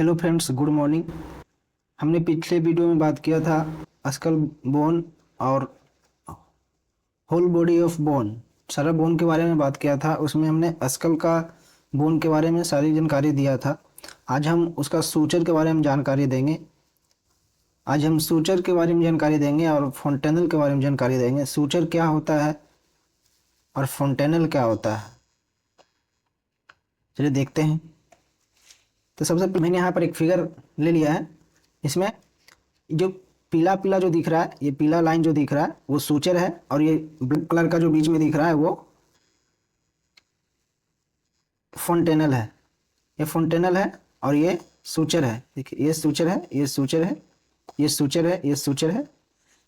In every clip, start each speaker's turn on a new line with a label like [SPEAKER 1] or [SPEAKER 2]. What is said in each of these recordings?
[SPEAKER 1] Hello friends, good morning. हमने पिछले video में बात किया था स्कल बोन और होल बॉडी ऑफ बोन, सारा बोन के बारे में बात किया था। उसमें हमने स्कल का बोन के बारे में सारी जानकारी दिया था। आज हम उसका सूचर के बारे में जानकारी देंगे। आज हम सूचर के बारे में जानकारी देंगे और फोंटेनल के बारे में जानकारी देंगे। सूचर क्या होता है और फोंटेनल क्या होता है, चलिए देखते हैं। तो सबसे पहले मैंने यहाँ पर एक फिगर ले लिया है। इसमें जो पीला पीला जो दिख रहा है, ये पीला लाइन जो दिख रहा है वो सूचर है, और ये ब्लैक कलर का जो बीच में दिख रहा है वो फोंटेनल है। ये फोंटेनल है और ये सूचर है। देखिए, ये सूचर है, ये सूचर है, ये सूचर है, ये सूचर है।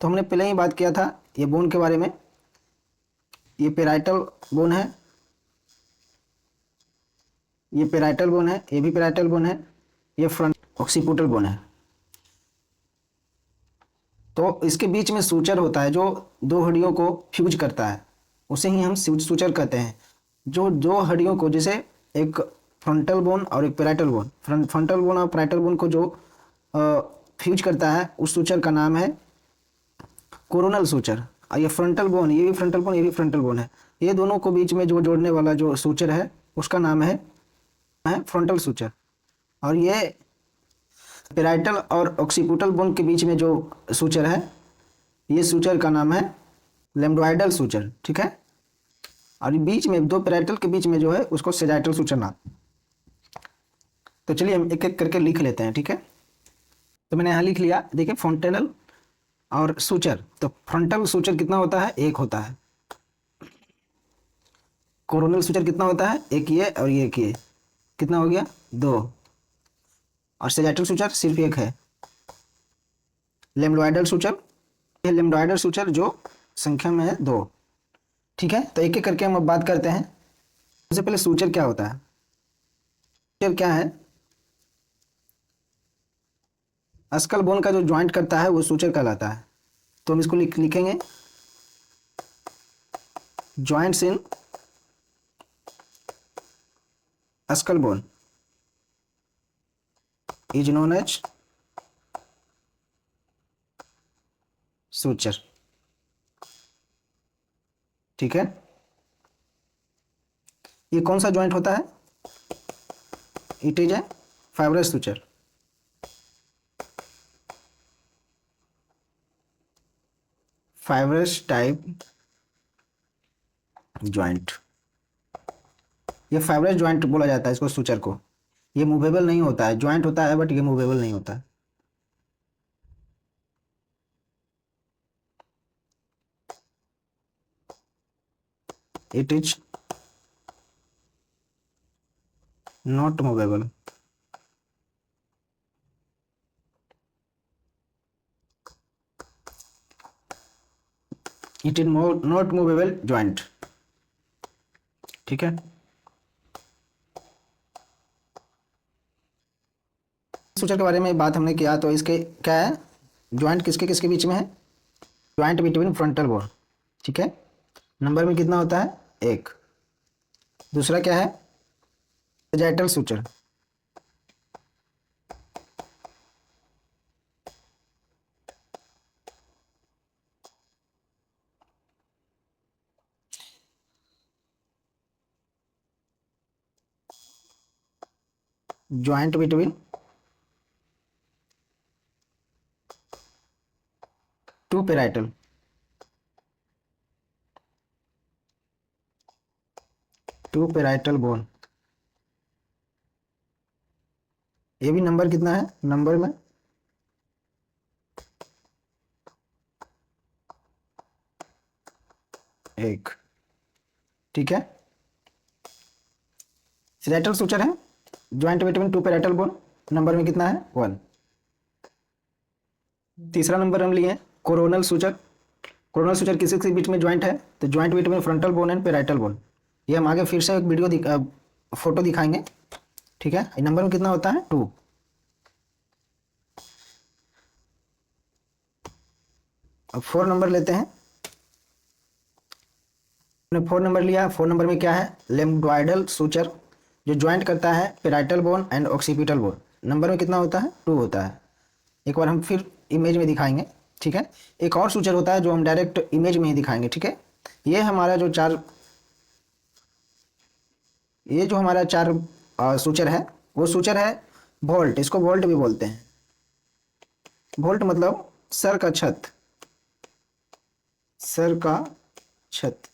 [SPEAKER 1] तो हमने पहले ही बात किया था ये बोन के बारे में। ये पेराइटल बोन है, ये पेराइटल बोन है, ये भी पेराइटल बोन है, ये फ्रंट ऑक्सीपिटल बोन है। तो इसके बीच में सूचर होता है जो दो हड्डियों को फ्यूज करता है, उसे ही हम सूचर कहते हैं। जो दो हड्डियों को, जैसे एक फ्रंटल बोन और एक पैराइटल बोन, फ्रंटल बोन और पैराइटल बोन को जो फ्यूज करता है उस सूचर का नाम है कोरोनल सूचर। और ये फ्रंटल बोन, ये भी फ्रंटल बोन, ये भी फ्रंटल बोन है। ये दोनों को बीच में जो जोड़ने वाला जो सूचर है उसका नाम है फ्रंटल सूचर। और ये पेराइटल और ऑक्सीपिटल बोन के बीच में जो सूचर है, ये सूचर का नाम है लेम्बोइडल सूचर। ठीक है। और बीच में दो पेराइटल के बीच में जो है उसको सेजाइटल सूचर नाम। तो चलिए हम एक एक करके लिख लेते हैं। ठीक है। तो मैंने यहाँ लिख लिया। देखिए, फोंटेनल और सूचर। तो फ्रंटल सूचर कितना होता है? एक होता है। कोरोनल सूचर कितना होता है? एक ये और ये एक ये, कितना हो गया? दो। और सेजाइटल सूचर सिर्फ एक है। लेम्बोइडल सूचर, ये लेम्बोइडल सूचर जो संख्या में है दो। ठीक है। तो एक एक करके हम अब बात करते हैं। सबसे पहले सूचर क्या होता है? सूचर क्या है? स्कल बोन का जो ज्वाइंट करता है वो सूचर कहलाता है। तो हम इसको लिखेंगे, joints in skull bone is known as suture. ठीक है। ये कौन सा ज्वाइंट होता है? It is a fibrous suture. Fibrous type joint, ये फाइब्रस ज्वाइंट बोला जाता है इसको, सूचर को। ये मूवेबल नहीं होता है, ज्वाइंट होता है बट ये मूवेबल नहीं होता है। It is not movable. It is not movable joint. ठीक है। सूचर के बारे में बात हमने किया, तो इसके क्या है? ज्वाइंट किसके किसके बीच में है? Joint between frontal bone. ठीक है। नंबर में कितना होता है? एक। दूसरा क्या है? Sagittal suture. Joint between two parietal. Two parietal bone. ये भी नंबर कितना है? नंबर में एक। ठीक है। सेजाइटल सूचर है, joint between two parietal bone, number में कितना है? वन। तीसरा नंबर हम लिए कोरोनल सूचर। कोरोनल सूचर किसी के बीच में ज्वाइंट है? तो joint between frontal bone and parietal bone. ये हम आगे फिर से एक वीडियो फोटो दिखाएंगे। ठीक है। नंबर में कितना होता है? टू। अब 4 नंबर लेते हैं। हमने 4 नंबर लिया। 4 नंबर में क्या है? लेम्बोइडल सूचर, जो ज्वाइंट करता है parietal bone and occipital bone. Number में कितना होता है, 2 होता है। एक बार हम फिर इमेज में दिखाएंगे, ठीक है। एक और सूचर होता है जो हम डायरेक्ट इमेज में ही दिखाएंगे, ठीक है। ये हमारा जो चार सूचर है, वो सूचर है वोल्ट। इसको वोल्ट भी बोलते हैं। वोल्ट मतलब सर का छत, सर का छत।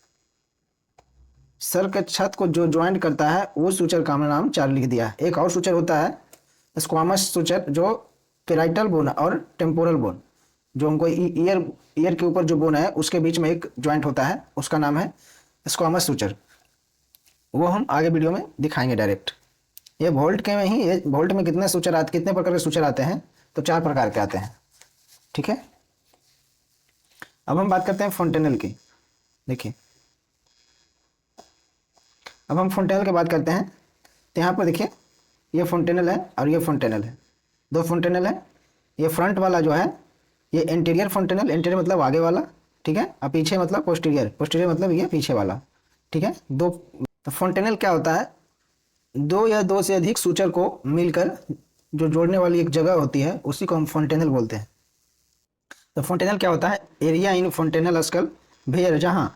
[SPEAKER 1] सर के छत को जो ज्वाइंट करता है वो सूचर का हमने नाम 4 लिख दिया है। एक और सूचर होता है स्क्वामस सूचर, जो पेराइटल बोन और टेम्पोरल बोन, जो हमको ईयर के ऊपर जो बोन है उसके बीच में एक ज्वाइंट होता है, उसका नाम है स्क्वामस सूचर। वो हम आगे वीडियो में दिखाएंगे डायरेक्ट। ये वोल्ट के में ही, ये वोल्ट में कितने प्रकार के सूचर आते हैं, तो 4 प्रकार के आते हैं, ठीक है। अब हम बात करते हैं फोंटेनल की। देखिए, अब हम फोंटेनल की बात करते हैं। तो यहाँ पर देखिए, ये फोंटेनल है और ये फोंटेनल है, 2 फोंटेनल है। ये फ्रंट वाला जो है ये इंटीरियर फोंटेनल, इंटीरियर मतलब आगे वाला, ठीक है। और पीछे मतलब पोस्टीरियर, पोस्टीरियर मतलब ये पीछे वाला, ठीक है। दो। तो फोंटेनल क्या होता है, 2 या 2 से अधिक सूचर को मिलकर जो जोड़ने वाली एक जगह होती है उसी को हम फोंटेनल बोलते हैं। तो फोंटेनल क्या होता है, एरिया इन फोंटेनल स्कल वेयर, जहाँ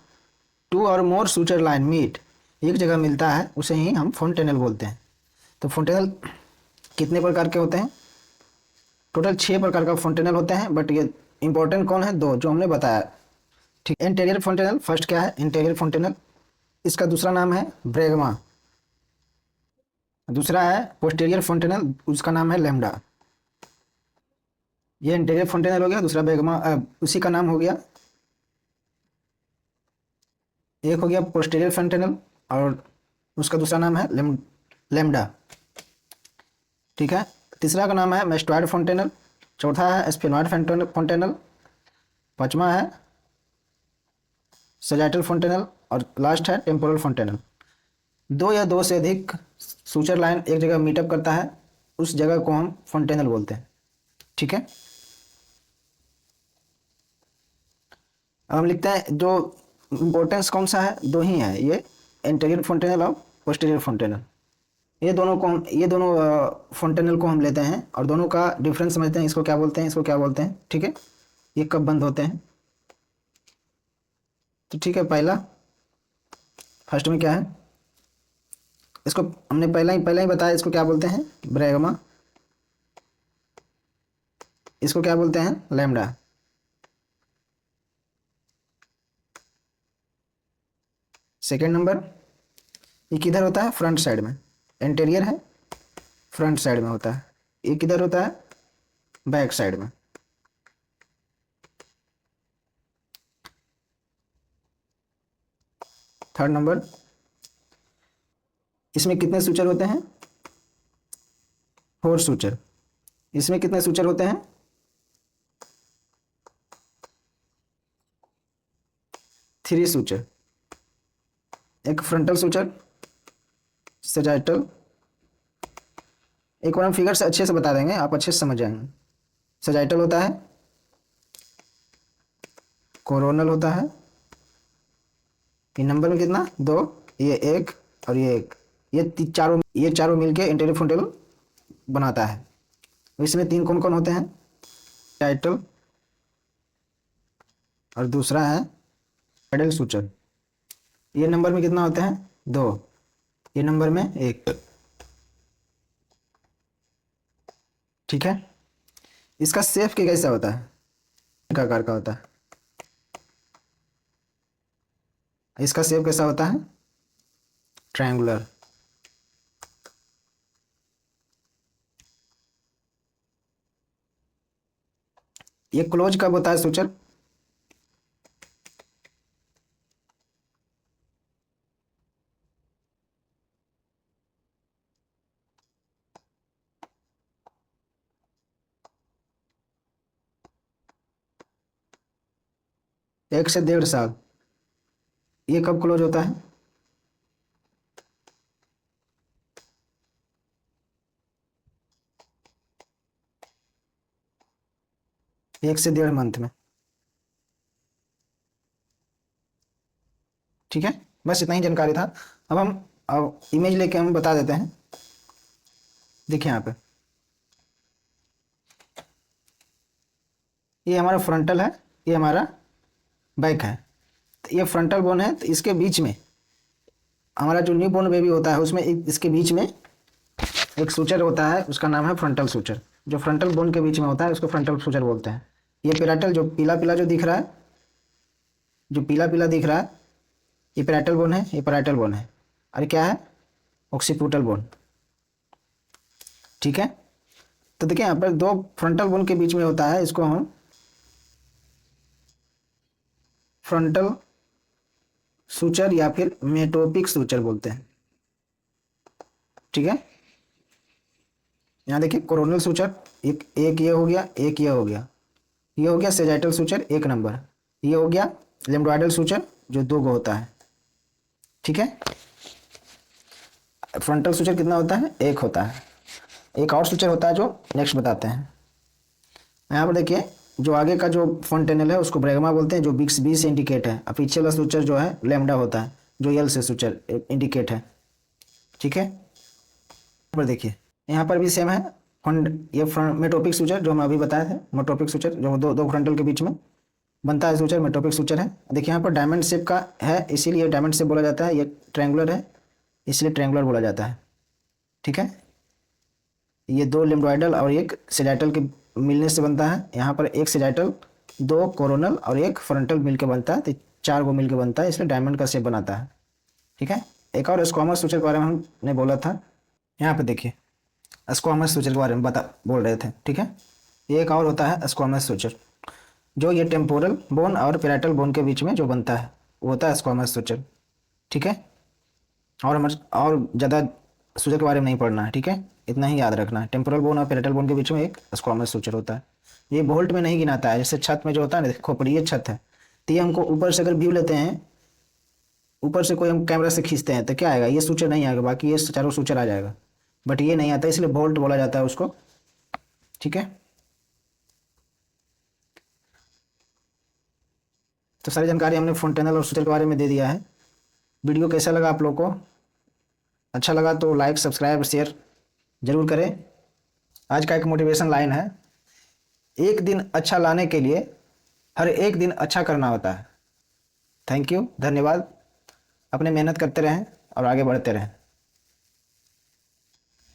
[SPEAKER 1] 2 और मोर सूचर लाइन मीट, एक जगह मिलता है, उसे ही हम फोंटेनल बोलते हैं। तो फोंटेनल कितने प्रकार के होते हैं, टोटल 6 प्रकार का फोंटेनल होते हैं, बट ये इंपॉर्टेंट कौन है, 2 जो हमने बताया, ठीक। इंटीरियर फोंटेनल फर्स्ट क्या है, इंटीरियर फोंटेनल, इसका दूसरा नाम है ब्रैगमा। दूसरा है पोस्टीरियर फोंटेनल, उसका नाम है लैम्डा। ये इंटीरियर फोंटेनल हो गया, दूसरा ब्रैगमा उसी का नाम हो गया। एक हो गया पोस्टीरियर फोंटेनल और उसका दूसरा नाम है लैम्डा, ठीक है। तीसरा का नाम है मेस्टॉइड फोंटेनल, चौथा है स्फेनॉइड फोंटेनल, पांचवा है सजाइटल फोंटेनल और लास्ट है टेम्पोरल फोंटेनल। 2 या 2 से अधिक सूचर लाइन एक जगह मीटअप करता है, उस जगह को हम फोंटेनल बोलते हैं, ठीक है। अब हम लिखते हैं, जो इम्पोर्टेंस कौन सा है, 2 ही है, ये इंटीरियर फोंटेनल और पोस्टीरियर फोंटेनल। ये दोनों फोंटेनल को हम लेते हैं और दोनों का डिफरेंस समझते हैं, इसको क्या बोलते हैं, इसको क्या बोलते हैं, ठीक है। ये कब बंद होते हैं, तो ठीक है। फर्स्ट में क्या है, इसको हमने पहला ही बताया, इसको क्या बोलते हैं, ब्रैगमा। इसको क्या बोलते हैं, लैम्डा। सेकेंड नंबर, ये किधर होता है, फ्रंट साइड में, इंटीरियर है, फ्रंट साइड में होता है। ये किधर होता है, बैक साइड में। थर्ड नंबर, इसमें कितने सूचर होते हैं, 4 सूचर। इसमें कितने सूचर होते हैं, 3 सूचर। एक फ्रंटल सूचर, सजाइटल। एक बार हम फिगर से अच्छे से बता देंगे, आप अच्छे से समझ जाएंगे। सजाइटल होता है, कोरोनल होता है, ये नंबर में कितना, 2, ये 1 और ये 1, ये चारों मिलके इंटीरियर फोंटेनल बनाता है। इसमें 3 कौन कौन होते हैं, टाइटल और दूसरा है पेडल सूचर। ये नंबर में कितना होते हैं, 2, ये नंबर में 1, ठीक है। इसका शेप के कैसा होता है, आकार का होता है। इसका शेप कैसा होता है, ट्रायंगुलर। ये क्लोज कब होता है सूचर, एक से 1.5 साल। ये कब क्लोज होता है, एक से 1.5 मंथ में, ठीक है। बस इतना ही जानकारी था। अब इमेज लेके हम बता देते हैं। देखिए यहाँ पे ये हमारा फ्रंटल है, ये हमारा बैक है। तो ये फ्रंटल बोन है, तो इसके बीच में हमारा जो न्यू बोर्न बेबी होता है उसमें इसके बीच में एक सूचर होता है, उसका नाम है फ्रंटल सूचर। जो फ्रंटल बोन के बीच में होता है उसको फ्रंटल सूचर बोलते हैं। ये पेराइटल जो पीला पीला जो दिख रहा है, जो पीला पीला दिख रहा है, ये पेराइटल बोन है, ये पेराइटल बोन है। और क्या है? Occipital bone. ठीक है। तो देखिए यहाँ पर दो फ्रंटल बोन के बीच में होता है, इसको हम फ्रंटल सूचर या फिर मेटोपिक सूचर बोलते हैं। ठीक है। यहाँ देखिए कोरोनल सूचर, एक ये हो गया, एक ये हो गया, ये हो गया सेजाइटल सूचर 1 नंबर, ये हो गया लिम्बोइडल सूचर जो 2 गो होता है। ठीक है। फ्रंटल सूचर कितना होता है? 1 होता है। एक और सूचर होता है जो नेक्स्ट बताते हैं। यहाँ पर देखिए जो आगे का जो फॉन्टेनल है उसको ब्रैगमा बोलते हैं, जो बी से इंडिकेट है, और पीछे वाला सूचर जो है लैम्डा होता है, जो एल से सूचर इंडिकेट है। ठीक है। यहाँ पर देखिए यहाँ पर भी सेम है। ये मेटोपिक सूचर जो हम अभी बताए थे, मेटोपिक सूचर जो दो फ्रंटल के बीच में बनता है सूचर, मेटोपिक सूचर है। देखिए यहाँ पर डायमंड शेप का है, इसीलिए डायमंड शेप बोला जाता है। ये ट्रायंगुलर है, इसलिए ट्रायंगुलर बोला जाता है। ठीक है। ये 2 लिम्बोइडल और एक सेजाइटल के मिलने से बनता है। यहाँ पर एक सेजाइटल, 2 कोरोनल और एक फ्रंटल मिलकर बनता है, तो 4 गो मिलकर बनता है, इसलिए डायमंड का शेप बनाता है। ठीक है। एक और स्क्वामस सूचर के बारे में हमने बोला था। यहाँ पे देखिए स्क्वामस सूचर के बारे में बोल रहे थे। ठीक है। एक और होता है स्क्वामस सूचर, जो ये टेम्पोरल बोन और पेराइटल बोन के बीच में जो बनता है वो होता है स्क्वामस सूचर। ठीक है। और ज़्यादा सूचर के बारे में नहीं पढ़ना है। ठीक है। इतना ही याद रखना है, टेम्पोरल बोन और पेराइटल बोन के बीच में एक स्क्वामस सूचर होता है। ये बोल्ट में नहीं गिनाता है, जैसे छत में जो होता है ना, खोपड़ी ये छत है, तो ये हमको ऊपर से अगर व्यू लेते हैं, ऊपर से कोई हम कैमरा से खींचते हैं तो क्या आएगा? ये सूचर नहीं आएगा, बाकी ये चारों सूचर आ जाएगा, बट ये नहीं आता, इसलिए बोल्ट बोला जाता है उसको। ठीक है। तो सारी जानकारी हमने फॉन्टेनल और सूचर के बारे में दे दिया है। वीडियो कैसा लगा आप लोग को? अच्छा लगा तो लाइक, सब्सक्राइब, शेयर जरूर करें। आज का एक मोटिवेशन लाइन है, एक दिन अच्छा लाने के लिए हर एक दिन अच्छा करना होता है। थैंक यू, धन्यवाद। अपने मेहनत करते रहें और आगे बढ़ते रहें।